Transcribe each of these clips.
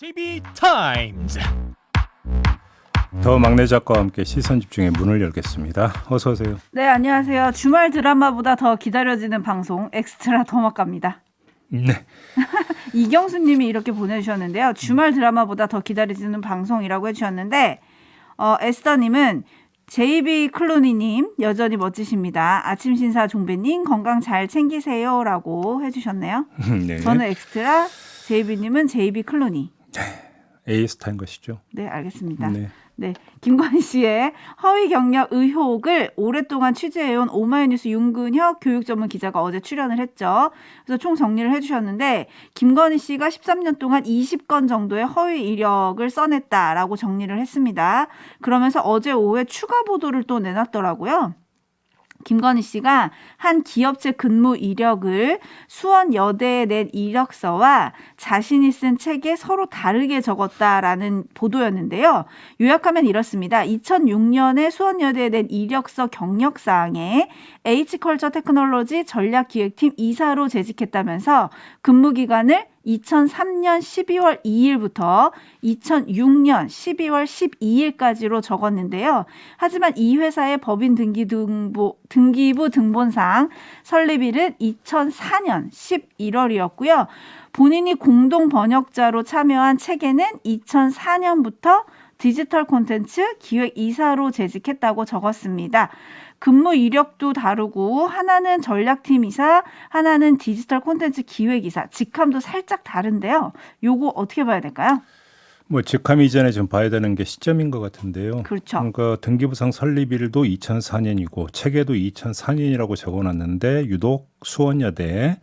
TV타임즈. 더 막내 작가와 함께 시선 집중의 문을 열겠습니다. 어서 오세요. 네, 안녕하세요. 주말 드라마보다 더 기다려지는 방송 엑스트라 더먹갑니다. 네. 이경수 님이 이렇게 보내주셨는데요. 주말 드라마보다 더 기다려지는 방송이라고 해주셨는데 에스더 님은 JB 클루니 님 여전히 멋지십니다. 아침 신사 종배님 건강 잘 챙기세요 라고 해주셨네요. 네. 저는 엑스트라, JB 님은 JB 클루니. A스타인 것이죠. 네, 알겠습니다. 네. 네, 김건희 씨의 허위 경력 의혹을 오랫동안 취재해온 오마이뉴스 윤근혁 교육 전문 기자가 어제 출연을 했죠. 그래서 총 정리를 해주셨는데 김건희 씨가 13년 동안 20건 정도의 허위 이력을 써냈다라고 정리를 했습니다. 그러면서 어제 오후에 추가 보도를 또 내놨더라고요. 김건희 씨가 한 기업체 근무 이력을 수원여대에 낸 이력서와 자신이 쓴 책에 서로 다르게 적었다라는 보도였는데요. 요약하면 이렇습니다. 2006년에 수원여대에 낸 이력서 경력사항에 H컬처 테크놀로지 전략기획팀 이사로 재직했다면서 근무기간을 2003년 12월 2일부터 2006년 12월 12일까지로 적었는데요. 하지만 이 회사의 법인 등기부 등본상 설립일은 2004년 11월이었고요. 본인이 공동 번역자로 참여한 책에는 2004년부터 디지털 콘텐츠 기획이사로 재직했다고 적었습니다. 근무 이력도 다르고 하나는 전략팀 이사, 하나는 디지털 콘텐츠 기획이사, 직함도 살짝 다른데요. 요거 어떻게 봐야 될까요? 뭐 직함 이전에 좀 봐야 되는 게 시점인 것 같은데요. 그렇죠. 그러니까 등기부상 설립일도 2004년이고 책에도 2004년이라고 적어놨는데 유독 수원여대에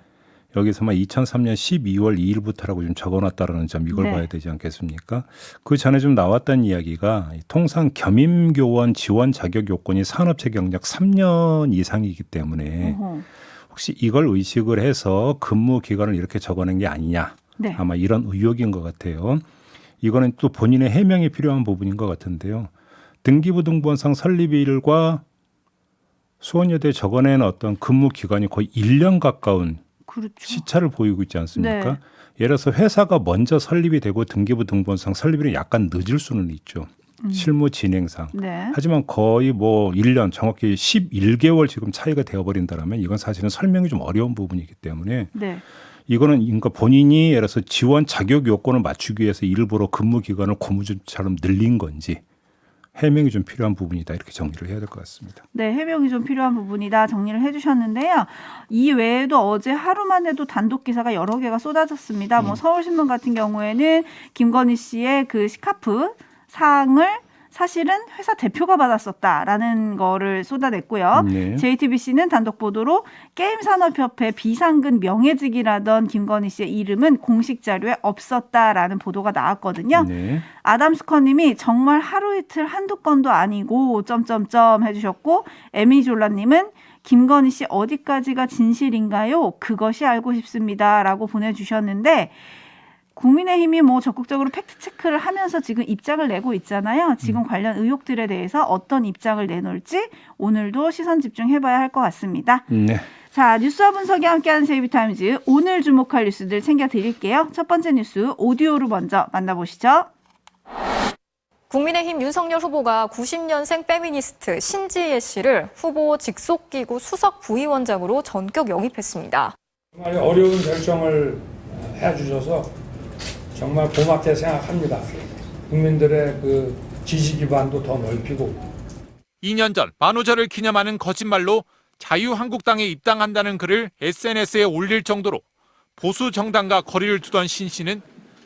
여기서만 2003년 12월 2일부터라고 좀 적어놨다라는 점 이걸 네. 봐야 되지 않겠습니까? 그 전에 좀 나왔던 이야기가 통상 겸임교원 지원 자격 요건이 산업체 경력 3년 이상이기 때문에 혹시 이걸 의식을 해서 근무 기간을 이렇게 적어낸 게 아니냐. 네. 아마 이런 의혹인 것 같아요. 이거는 또 본인의 해명이 필요한 부분인 것 같은데요. 등기부 등본상 설립일과 수원여대에 적어낸 어떤 근무 기간이 거의 1년 가까운 그렇죠. 시차를 보이고 있지 않습니까? 네. 예를 들어서 회사가 먼저 설립이 되고 등기부 등본상 설립일이 약간 늦을 수는 있죠. 실무 진행상. 네. 하지만 거의 뭐 1년 정확히 11개월 지금 차이가 되어버린다면 이건 사실은 설명이 좀 어려운 부분이기 때문에 네. 이거는 그러니까 본인이 예를 들어서 지원 자격 요건을 맞추기 위해서 일부러 근무 기간을 고무줄처럼 늘린 건지 해명이 좀 필요한 부분이다 이렇게 정리를 해야 될 것 같습니다. 네, 해명이 좀 필요한 부분이다 정리를 해주셨는데요. 이 외에도 어제 하루만 해도 단독 기사가 여러 개가 쏟아졌습니다. 뭐 서울신문 같은 경우에는 김건희 씨의 그 스카프 상을 사실은 회사 대표가 받았었다라는 거를 쏟아냈고요. 네. JTBC는 단독 보도로 게임산업협회 비상근 명예직이라던 김건희 씨의 이름은 공식 자료에 없었다라는 보도가 나왔거든요. 네. 아담스커님이 정말 하루 이틀 한두 건도 아니고 점점점 해주셨고 에미졸라님은 김건희 씨 어디까지가 진실인가요? 그것이 알고 싶습니다라고 보내주셨는데 국민의힘이 뭐 적극적으로 팩트 체크를 하면서 지금 입장을 내고 있잖아요. 지금 관련 의혹들에 대해서 어떤 입장을 내놓을지 오늘도 시선 집중해봐야 할 것 같습니다. 네. 자, 뉴스와 분석이 함께하는 제이비타임즈 오늘 주목할 뉴스들 챙겨드릴게요. 첫 번째 뉴스 오디오로 먼저 만나보시죠. 국민의힘 윤석열 후보가 90년생 페미니스트 신지혜 씨를 후보 직속기구 수석 부위원장으로 전격 영입했습니다. 정말 어려운 결정을 해주셔서 정말 고맙게 생각합니다. 국민들의 그 지지 기반도 더 넓히고. 2년 전 만우절을 기념하는 거짓말로 자유한국당에 입당한다는 글을 SNS에 올릴 정도로 보수 정당과 거리를 두던 신 씨는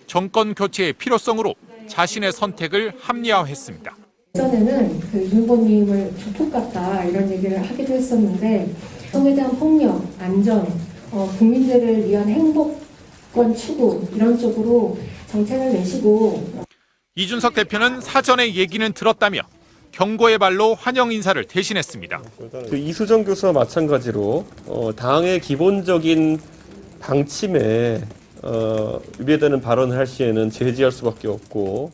정권 교체의 필요성으로 자신의 선택을 합리화했습니다. 예전에는 그 윤 후보님을 조폭 같다 이런 얘기를 하기도 했었는데 성에 대한 폭력, 안전, 국민들을 위한 행복권 추구 이런 쪽으로 정책을 내시고 이준석 대표는 사전에 얘기는 들었다며 경고의 발로 환영 인사를 대신했습니다. 그 이수정 교수와 마찬가지로 당의 기본적인 방침에 위배되는 발언을 할 시에는 제지할 수밖에 없고.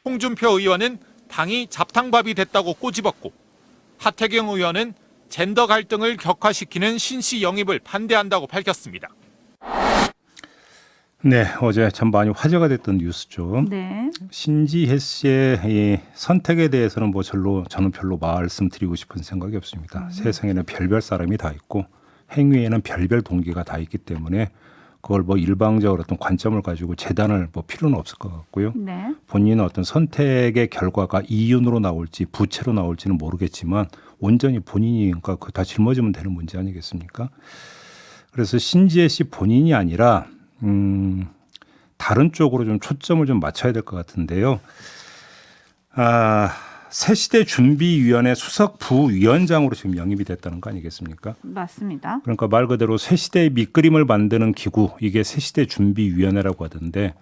홍준표 의원은 당이 잡탕밥이 됐다고 꼬집었고 하태경 의원은 젠더 갈등을 격화시키는 신씨 영입을 반대한다고 밝혔습니다. 네, 어제 참 많이 화제가 됐던 뉴스죠. 네. 신지혜 씨의 이 선택에 대해서는 저는 별로 말씀드리고 싶은 생각이 없습니다. 세상에는 별별 사람이 다 있고 행위에는 별별 동기가 다 있기 때문에 그걸 일방적으로 어떤 관점을 가지고 재단을 필요는 없을 것 같고요. 네. 본인은 어떤 선택의 결과가 이윤으로 나올지 부채로 나올지는 모르겠지만 온전히 본인이니까 그거 다 짊어지면 되는 문제 아니겠습니까? 그래서 신지혜 씨 본인이 아니라 다른 쪽으로 좀 초점을 좀 맞춰야 될 것 같은데요. 새시대 준비위원회 수석 부위원장으로 지금 영입이 됐다는 거 아니겠습니까? 맞습니다. 그러니까 말 그대로 새시대의 밑그림을 만드는 기구, 이게 새시대 준비위원회라고 하던데,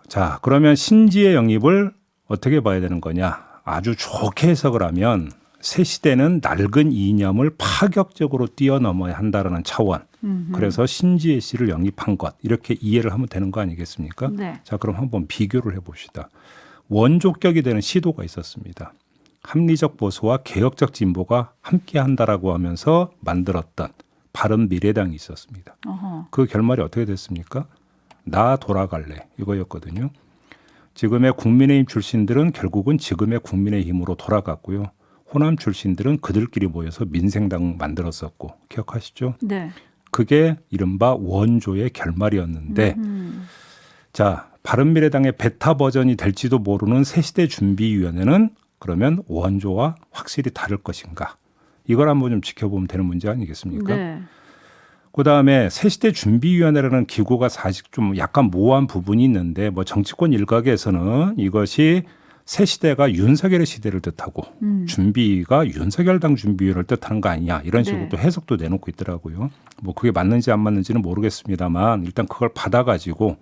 자, 그러면 신지의 영입을 어떻게 봐야 되는 거냐? 아주 좋게 해석을 하면 새시대는 낡은 이념을 파격적으로 뛰어넘어야 한다라는 차원. 그래서 신지혜 씨를 영입한 것, 이렇게 이해를 하면 되는 거 아니겠습니까? 네. 자, 그럼 한번 비교를 해봅시다. 원조격이 되는 시도가 있었습니다. 합리적 보수와 개혁적 진보가 함께한다라고 하면서 만들었던 바른미래당이 있었습니다. 어허. 그 결말이 어떻게 됐습니까? 나 돌아갈래, 이거였거든요. 지금의 국민의힘 출신들은 결국은 지금의 국민의힘으로 돌아갔고요. 호남 출신들은 그들끼리 모여서 민생당 만들었었고, 기억하시죠? 네. 그게 이른바 원조의 결말이었는데, 자, 바른미래당의 베타 버전이 될지도 모르는 새시대 준비위원회는 그러면 원조와 확실히 다를 것인가? 이걸 한번 좀 지켜보면 되는 문제 아니겠습니까? 네. 그다음에 새시대 준비위원회라는 기구가 사실 좀 약간 모호한 부분이 있는데 정치권 일각에서는 이것이 새시대가 윤석열의 시대를 뜻하고 준비가 윤석열당 준비위를 뜻하는 거 아니냐 이런 식으로 네. 또 해석도 내놓고 있더라고요. 그게 맞는지 안 맞는지는 모르겠습니다만 일단 그걸 받아가지고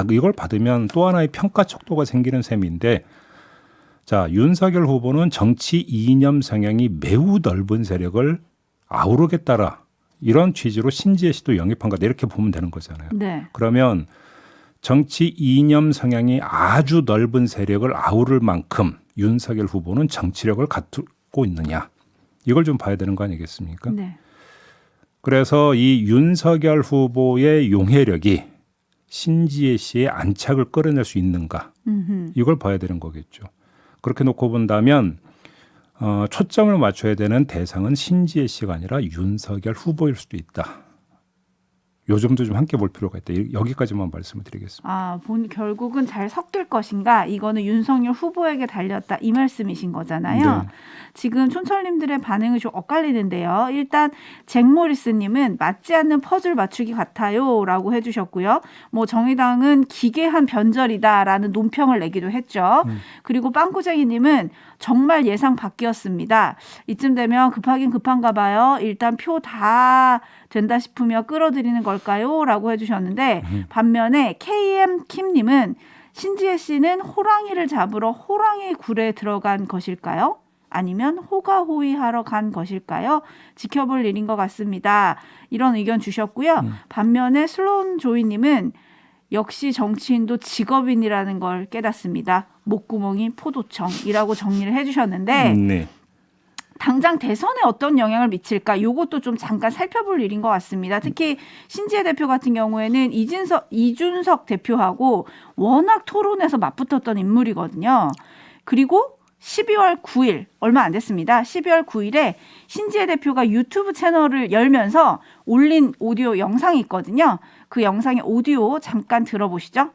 이걸 받으면 또 하나의 평가 척도가 생기는 셈인데, 자, 윤석열 후보는 정치 이념 성향이 매우 넓은 세력을 아우르겠다라 이런 취지로 신지혜 씨도 영입한 거다 이렇게 보면 되는 거잖아요. 네. 그러면 정치 이념 성향이 아주 넓은 세력을 아우를 만큼 윤석열 후보는 정치력을 갖고 있느냐, 이걸 좀 봐야 되는 거 아니겠습니까? 네. 그래서 이 윤석열 후보의 용해력이 신지혜 씨의 안착을 끌어낼 수 있는가, 이걸 봐야 되는 거겠죠. 그렇게 놓고 본다면 초점을 맞춰야 되는 대상은 신지혜 씨가 아니라 윤석열 후보일 수도 있다. 요 점도 좀 함께 볼 필요가 있다. 여기까지만 말씀을 드리겠습니다. 결국은 잘 섞일 것인가? 이거는 윤석열 후보에게 달렸다. 이 말씀이신 거잖아요. 네. 지금 촌철님들의 반응이 좀 엇갈리는데요. 일단 잭 모리스님은 맞지 않는 퍼즐 맞추기 같아요라고 해주셨고요. 정의당은 기괴한 변절이다라는 논평을 내기도 했죠. 그리고 빵꾸쟁이님은 정말 예상 밖이었습니다. 이쯤 되면 급하긴 급한가 봐요. 일단 표 다 된다 싶으며 끌어들이는 걸까요? 라고 해주셨는데, 반면에 KM 킴님은 신지혜 씨는 호랑이를 잡으러 호랑이 굴에 들어간 것일까요? 아니면 호가호위하러 간 것일까요? 지켜볼 일인 것 같습니다. 이런 의견 주셨고요. 반면에 슬로운 조이님은 역시 정치인도 직업인이라는 걸 깨닫습니다. 목구멍이 포도청이라고 정리를 해주셨는데, 네. 당장 대선에 어떤 영향을 미칠까? 이것도 좀 잠깐 살펴볼 일인 것 같습니다. 특히 신지혜 대표 같은 경우에는 이준석 대표하고 워낙 토론에서 맞붙었던 인물이거든요. 그리고 12월 9일, 얼마 안 됐습니다. 12월 9일에 신지혜 대표가 유튜브 채널을 열면서 올린 오디오 영상이 있거든요. 그 영상의 오디오 잠깐 들어보시죠.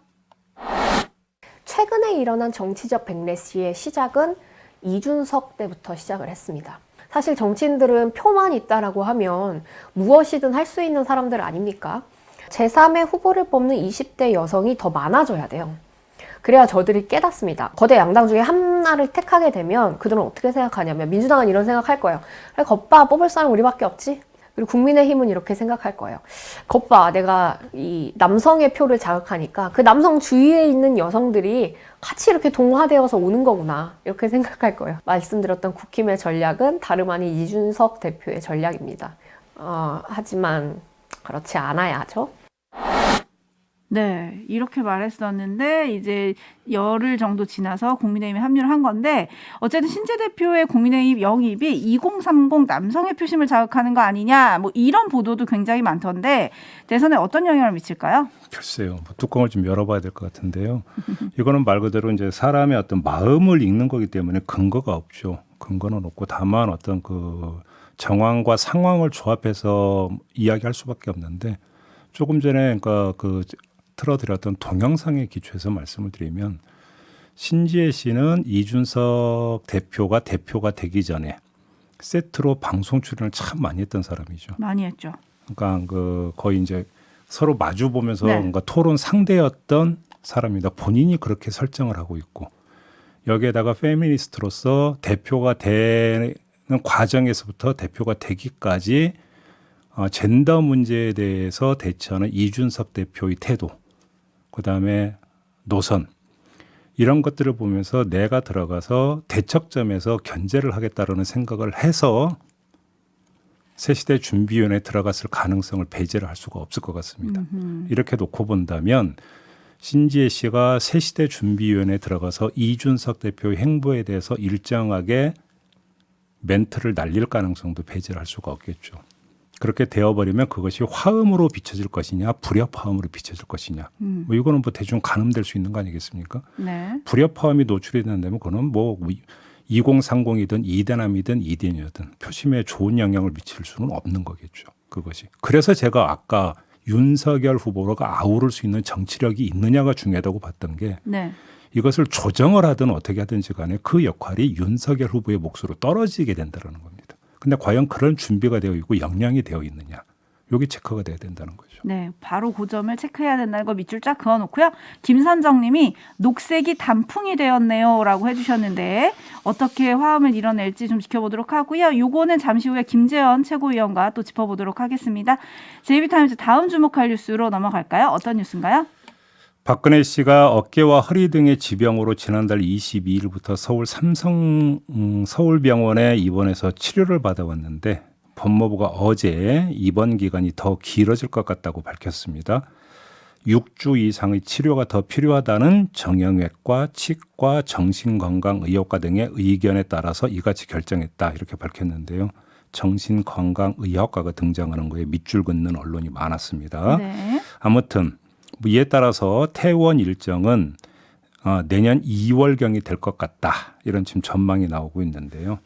최근에 일어난 정치적 백래시의 시작은 이준석 때부터 시작을 했습니다. 사실 정치인들은 표만 있다라고 하면 무엇이든 할 수 있는 사람들 아닙니까? 제3의 후보를 뽑는 20대 여성이 더 많아져야 돼요. 그래야 저들이 깨닫습니다. 거대 양당 중에 하나를 택하게 되면 그들은 어떻게 생각하냐면, 민주당은 이런 생각할 거예요. 그래, 겉봐, 뽑을 사람 우리밖에 없지? 그리고 국민의힘은 이렇게 생각할 거예요. 겉봐, 내가 이 남성의 표를 자극하니까 그 남성 주위에 있는 여성들이 같이 이렇게 동화되어서 오는 거구나, 이렇게 생각할 거예요. 말씀드렸던 국힘의 전략은 다름 아닌 이준석 대표의 전략입니다. 하지만 그렇지 않아야죠. 네, 이렇게 말했었는데 이제 열흘 정도 지나서 국민의힘에 합류를 한 건데 어쨌든 신재 대표의 국민의힘 영입이 2030 남성의 표심을 자극하는 거 아니냐 뭐 이런 보도도 굉장히 많던데 대선에 어떤 영향을 미칠까요? 글쎄요. 뭐 뚜껑을 좀 열어봐야 될 것 같은데요. 이거는 말 그대로 이제 사람의 어떤 마음을 읽는 거기 때문에 근거가 없죠. 근거는 없고 다만 어떤 그 정황과 상황을 조합해서 이야기할 수밖에 없는데 조금 전에 그러니까 그 틀어드렸던 동영상에 기초해서 말씀을 드리면 신지혜 씨는 이준석 대표가 되기 전에 세트로 방송 출연을 참 많이 했던 사람이죠. 많이 했죠. 그러니까 그 거의 이제 서로 마주 보면서 네. 뭔가 토론 상대였던 사람입니다. 본인이 그렇게 설정을 하고 있고 여기에다가 페미니스트로서 대표가 되는 과정에서부터 대표가 되기까지 젠더 문제에 대해서 대처하는 이준석 대표의 태도, 그다음에 노선 이런 것들을 보면서 내가 들어가서 대척점에서 견제를 하겠다라는 생각을 해서 새시대 준비위원회에 들어갔을 가능성을 배제를 할 수가 없을 것 같습니다. 이렇게 놓고 본다면 신지혜 씨가 새시대 준비위원회에 들어가서 이준석 대표의 행보에 대해서 일정하게 멘트를 날릴 가능성도 배제를 할 수가 없겠죠. 그렇게 되어버리면 그것이 화음으로 비춰질 것이냐 불협화음으로 비춰질 것이냐 뭐 이거는 뭐 대충 가늠될 수 있는 거 아니겠습니까? 네. 불협화음이 노출이 된다면 그거는 뭐 2030이든 이대남이든 이대녀든 표심에 좋은 영향을 미칠 수는 없는 거겠죠. 그것이. 그래서 제가 아까 윤석열 후보가 아우를 수 있는 정치력이 있느냐가 중요하다고 봤던 게 네. 이것을 조정을 하든 어떻게 하든지 간에 그 역할이 윤석열 후보의 몫으로 떨어지게 된다는 겁니다. 근데 과연 그런 준비가 되어 있고 역량이 되어 있느냐. 여기 체크가 돼야 된다는 거죠. 네, 바로 그 점을 체크해야 된다는 거 밑줄 쫙 그어놓고요. 김선정 님이 녹색이 단풍이 되었네요 라고 해주셨는데 어떻게 화음을 이뤄낼지 좀 지켜보도록 하고요. 요거는 잠시 후에 김재원 최고위원과 또 짚어보도록 하겠습니다. JB타임즈 다음 주목할 뉴스로 넘어갈까요? 어떤 뉴스인가요? 박근혜 씨가 어깨와 허리 등의 지병으로 지난달 22일부터 서울병원에 입원해서 치료를 받아왔는데 법무부가 어제 입원 기간이 더 길어질 것 같다고 밝혔습니다. 6주 이상의 치료가 더 필요하다는 정형외과, 치과, 정신건강의학과 등의 의견에 따라서 이같이 결정했다 이렇게 밝혔는데요. 정신건강의학과가 등장하는 거에 밑줄 긋는 언론이 많았습니다. 네. 아무튼 이에 따라서 퇴원 일정은 내년 2월경이 될 것 같다 이런 지금 전망이 나오고 있는데요.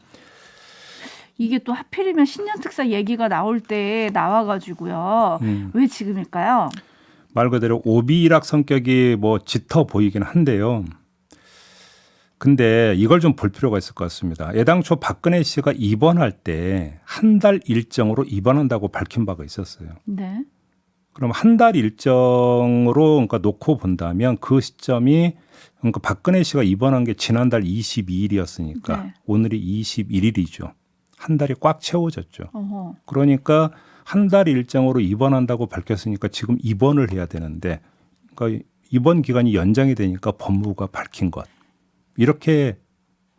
이게 또 하필이면 신년 특사 얘기가 나올 때 나와가지고요. 왜 지금일까요? 말 그대로 오비일학 성격이 뭐 짙어 보이긴 한데요. 근데 이걸 좀 볼 필요가 있을 것 같습니다. 애당초 박근혜 씨가 입원할 때 한 달 일정으로 입원한다고 밝힌 바가 있었어요. 네. 그럼 한 달 일정으로 그러니까 놓고 본다면 그 시점이 그러니까 박근혜 씨가 입원한 게 지난달 22일이었으니까 네. 오늘이 21일이죠. 한 달이 꽉 채워졌죠. 어허. 그러니까 한 달 일정으로 입원한다고 밝혔으니까 지금 입원을 해야 되는데 그러니까 입원 기간이 연장이 되니까 법무부가 밝힌 것. 이렇게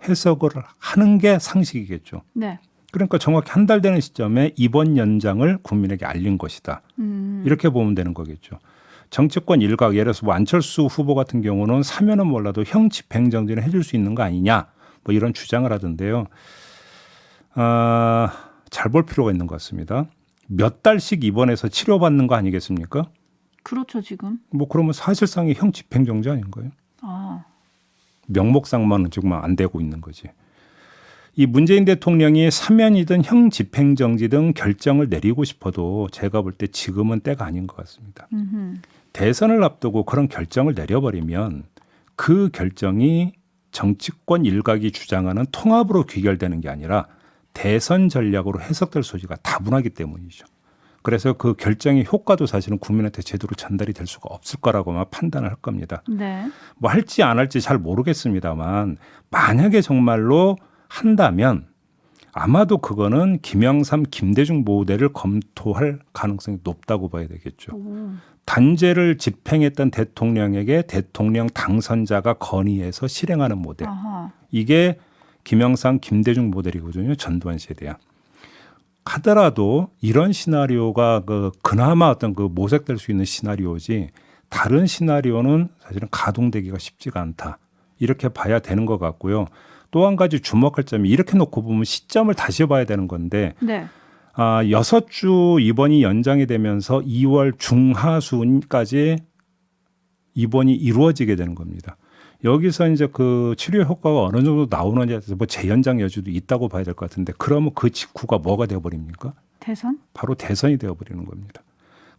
해석을 하는 게 상식이겠죠. 네. 그러니까 정확히 한 달 되는 시점에 입원 연장을 국민에게 알린 것이다. 이렇게 보면 되는 거겠죠. 정치권 일각 예를 들어서 뭐 안철수 후보 같은 경우는 사면은 몰라도 형 집행정지는 해줄 수 있는 거 아니냐 뭐 이런 주장을 하던데요. 잘 볼 필요가 있는 것 같습니다. 몇 달씩 입원해서 치료받는 거 아니겠습니까? 그렇죠 지금. 뭐 그러면 사실상의 형 집행정지 아닌가요? 아. 명목상만은 지금 안 되고 있는 거지. 이 문재인 대통령이 사면이든 형 집행정지 등 결정을 내리고 싶어도 제가 볼 때 지금은 때가 아닌 것 같습니다. 대선을 앞두고 그런 결정을 내려버리면 그 결정이 정치권 일각이 주장하는 통합으로 귀결되는 게 아니라 대선 전략으로 해석될 소지가 다분하기 때문이죠. 그래서 그 결정의 효과도 사실은 국민한테 제대로 전달이 될 수가 없을 거라고만 판단을 할 겁니다. 네. 뭐 할지 안 할지 잘 모르겠습니다만 만약에 정말로 한다면 아마도 그거는 김영삼, 김대중 모델을 검토할 가능성이 높다고 봐야 되겠죠. 단죄를 집행했던 대통령에게 대통령 당선자가 건의해서 실행하는 모델. 아하. 이게 김영삼, 김대중 모델이거든요. 전두환 세대야. 하더라도 이런 시나리오가 그나마 어떤 그 모색될 수 있는 시나리오지 다른 시나리오는 사실은 가동되기가 쉽지가 않다. 이렇게 봐야 되는 것 같고요. 또 한 가지 주목할 점이 이렇게 놓고 보면 시점을 다시 봐야 되는 건데 네. 6주 입원이 연장이 되면서 2월 중하순까지 입원이 이루어지게 되는 겁니다. 여기서 이제 그 치료 효과가 어느 정도 나오느냐에 대해서 뭐 재연장 여지도 있다고 봐야 될 것 같은데 그러면 그 직후가 뭐가 되어버립니까? 대선? 바로 대선이 되어버리는 겁니다.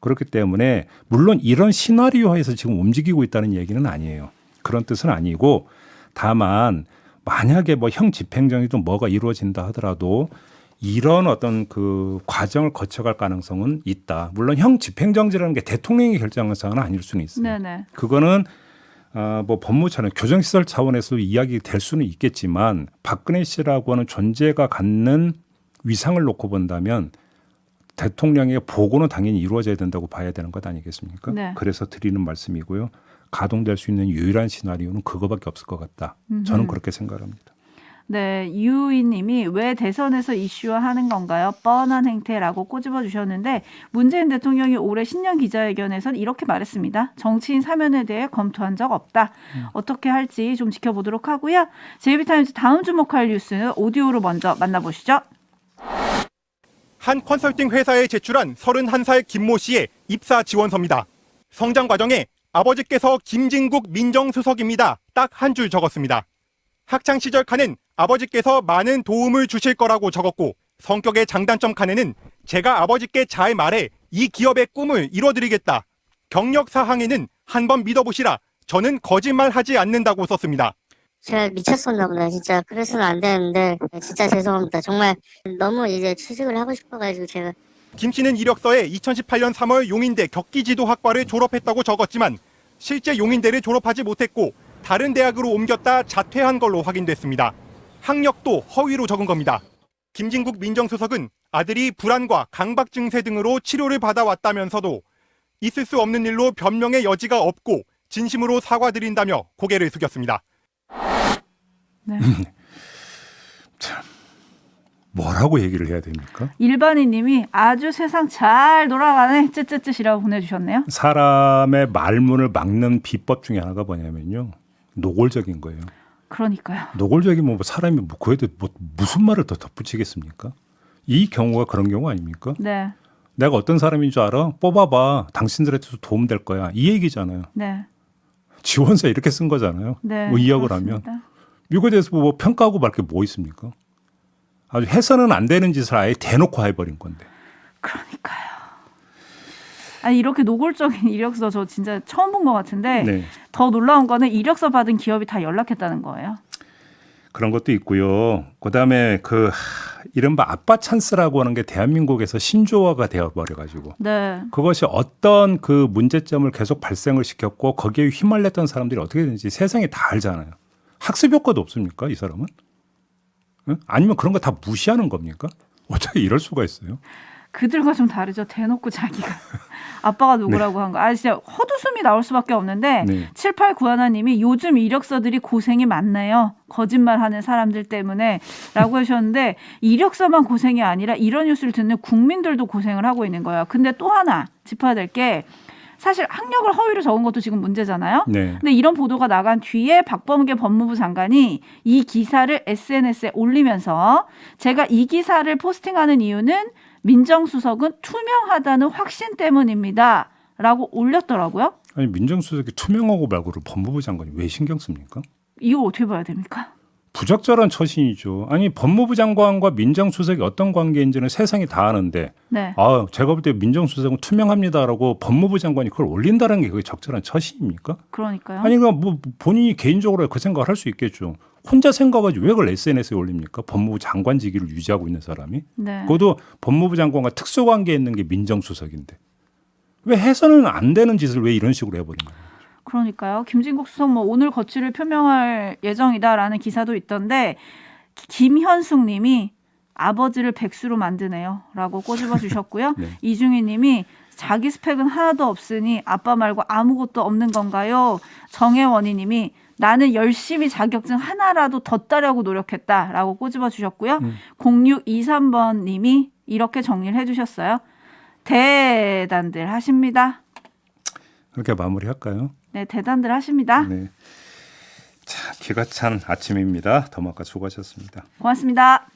그렇기 때문에 물론 이런 시나리오에서 지금 움직이고 있다는 얘기는 아니에요. 그런 뜻은 아니고 다만 만약에 뭐 형 집행정지든 뭐가 이루어진다 하더라도 이런 어떤 그 과정을 거쳐갈 가능성은 있다. 물론 형 집행정지라는 게 대통령이 결정한 사안은 아닐 수는 있어요. 네네. 그거는 뭐 법무처는 교정시설 차원에서 이야기 될 수는 있겠지만 박근혜 씨라고 하는 존재가 갖는 위상을 놓고 본다면 대통령의 보고는 당연히 이루어져야 된다고 봐야 되는 것 아니겠습니까? 네. 그래서 드리는 말씀이고요. 가동될 수 있는 유일한 시나리오는 그거밖에 없을 것 같다. 저는 그렇게 생각합니다. 네, 유희님이 왜 대선에서 이슈화하는 건가요? 뻔한 행태라고 꼬집어 주셨는데 문재인 대통령이 올해 신년 기자회견에서는 이렇게 말했습니다. 정치인 사면에 대해 검토한 적 없다. 어떻게 할지 좀 지켜보도록 하고요. JB타임즈 다음 주목할 뉴스는 오디오로 먼저 만나보시죠. 한 컨설팅 회사에 제출한 31살 김모 씨의 입사 지원서입니다. 성장 과정에 아버지께서 김진국 민정수석입니다. 딱 한 줄 적었습니다. 학창 시절 칸엔 아버지께서 많은 도움을 주실 거라고 적었고 성격의 장단점 칸에는 제가 아버지께 잘 말해 이 기업의 꿈을 이뤄드리겠다. 경력 사항에는 한번 믿어보시라. 저는 거짓말하지 않는다고 썼습니다. 제가 미쳤었나 보다. 진짜 그래서는 안 되는데 진짜 죄송합니다. 정말 너무 이제 취직을 하고 싶어가지고 제가. 김 씨는 이력서에 2018년 3월 용인대 격기지도학과를 졸업했다고 적었지만 실제 용인대를 졸업하지 못했고 다른 대학으로 옮겼다 자퇴한 걸로 확인됐습니다. 학력도 허위로 적은 겁니다. 김진국 민정수석은 아들이 불안과 강박 증세 등으로 치료를 받아왔다면서도 있을 수 없는 일로 변명의 여지가 없고 진심으로 사과드린다며 고개를 숙였습니다. 네. 참 뭐라고 얘기를 해야 됩니까? 일반인님이 아주 세상 잘 돌아가네 쯧쯧쯧이라고 보내주셨네요. 사람의 말문을 막는 비법 중에 하나가 뭐냐면요. 노골적인 거예요. 그러니까요. 노골적이면 뭐 사람이 뭐 그에도 뭐 무슨 말을 더 덧붙이겠습니까? 이 경우가 그런 경우 아닙니까? 네. 내가 어떤 사람인 줄 알아? 뽑아봐. 당신들한테도 도움 될 거야. 이 얘기잖아요. 네. 지원서 이렇게 쓴 거잖아요. 네. 의역을 그렇습니다. 하면. 이거에 대해서 뭐 평가하고 말 게 뭐 있습니까? 아주 해서는 안 되는 짓을 아예 대놓고 해버린 건데. 그러니까요. 아니 이렇게 노골적인 이력서 저 진짜 처음 본 것 같은데 네. 더 놀라운 거는 이력서 받은 기업이 다 연락했다는 거예요. 그런 것도 있고요. 그다음에 그 이른바 아빠 찬스라고 하는 게 대한민국에서 신조어가 되어버려가지고 네. 그것이 어떤 그 문제점을 계속 발생을 시켰고 거기에 휘말렸던 사람들이 어떻게 되는지 세상에 다 알잖아요. 학습 효과도 없습니까? 이 사람은? 응? 아니면 그런 거 다 무시하는 겁니까? 어떻게 이럴 수가 있어요? 그들과 좀 다르죠. 대놓고 자기가 아빠가 누구라고 한 거. 아 진짜 헛웃음이 나올 수밖에 없는데 네. 7891님이 요즘 이력서들이 고생이 많네요. 거짓말하는 사람들 때문에 라고 하셨는데 이력서만 고생이 아니라 이런 뉴스를 듣는 국민들도 고생을 하고 있는 거예요. 근데 또 하나 짚어야 될 게 사실 학력을 허위로 적은 것도 지금 문제잖아요. 네. 근데 이런 보도가 나간 뒤에 박범계 법무부 장관이 이 기사를 SNS에 올리면서 제가 이 기사를 포스팅하는 이유는 민정수석은 투명하다는 확신 때문입니다. 라고 올렸더라고요. 아니 민정수석이 투명하고 말고를 법무부 장관이 왜 신경 씁니까? 이거 어떻게 봐야 됩니까? 부적절한 처신이죠. 아니 법무부 장관과 민정수석이 어떤 관계인지는 세상이 다 아는데 네. 아 제가 볼 때 민정수석은 투명합니다라고 법무부 장관이 그걸 올린다는 게 그게 적절한 처신입니까? 그러니까요. 아니 그러니까 뭐 본인이 개인적으로 그 생각을 할 수 있겠죠. 혼자 생각하지 왜 그걸 SNS에 올립니까? 법무부 장관직위를 유지하고 있는 사람이. 네. 그것도 법무부 장관과 특수관계에 있는 게 민정수석인데 왜 해서는 안 되는 짓을 왜 이런 식으로 해버린 거예요? 그러니까요. 김진국 수석 뭐 오늘 거취를 표명할 예정이다라는 기사도 있던데 김현숙 님이 아버지를 백수로 만드네요. 라고 꼬집어 주셨고요. 네. 이중희 님이 자기 스펙은 하나도 없으니 아빠 말고 아무것도 없는 건가요? 정혜원이 님이 나는 열심히 자격증 하나라도 더 따려고 노력했다라고 꼬집어 주셨고요. 0623번 님이 이렇게 정리를 해 주셨어요. 대단들 하십니다. 그렇게 마무리할까요? 네, 대단들 하십니다. 네. 자, 기가 찬 아침입니다. 더마카 수고하셨습니다. 고맙습니다.